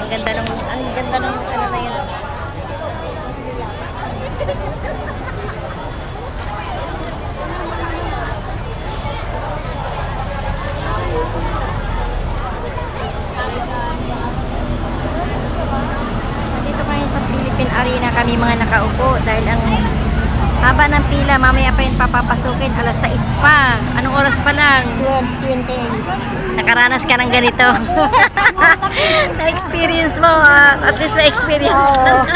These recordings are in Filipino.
ang ganda ng ano na yun. Dito kayo sa Philippine Arena kami mga nakaupo dahil ang haba ng pila, mamaya pa yun papapasukin, alas 6 pa. Anong oras pa lang? 12:20. Nakaranas ka ng ganito. Na-experience mo, at least may experience ka. Oo.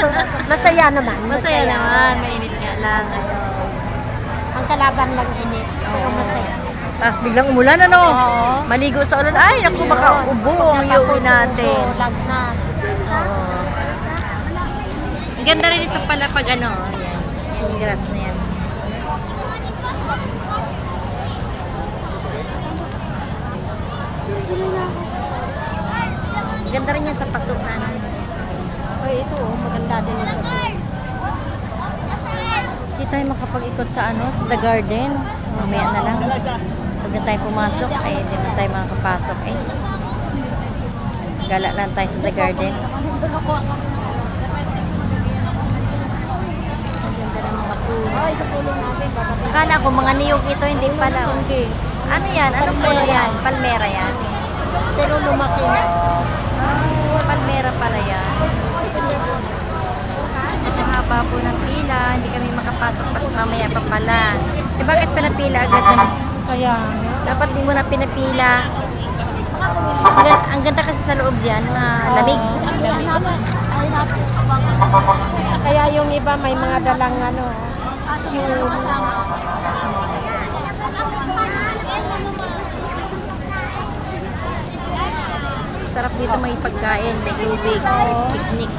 Masaya naman. Masaya naman, mainit nga lang. Ang kalaban lang init. Pero masaya. Tapos biglang umulan, ano? Oo. Maligo sa ulan. Ay, naku, baka ubo ang iuwi natin. Lagnat. Ang ganda rin ito pala pag ano, yan. Yung grass na yan. Ganda rin yan sa pasok na ano. Ay, ito maganda din ito. Hindi tayo makapag-ikot sa ano, sa The Garden. Mamaya na lang. Pag na tayo pumasok, ay hindi na tayo makakapasok eh. Gala lang tayo sa The Garden. Ay, sa pulo natin. Akala ko mga niyog ito, hindi pala. Oh. Hindi. Ano yan? Anong puno yan? Palmera yan? Pero lumaki na. Palmera pala yan. Ang haba po ng pila, hindi kami makapasok pat mamaya pa pala. Eh bakit pinapila agad na? Kaya, Dapat di mo na pinapila. Ang ganda kasi sa loob yan, lamig. kaya yung iba may mga dalang ano, shoe. Sarap dito may pagkain, may tubig, picnic.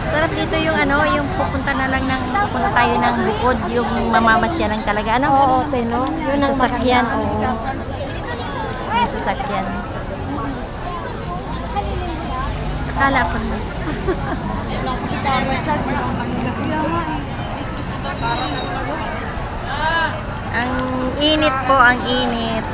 Sarap dito yung ano, yung pupunta tayo ng bukod, yung mamamasya lang talaga. Ano? Oo, tino. Yun ang Sasakyan, maganda. oo. May sasakyan. Akala ko na. Ang init po, ang init.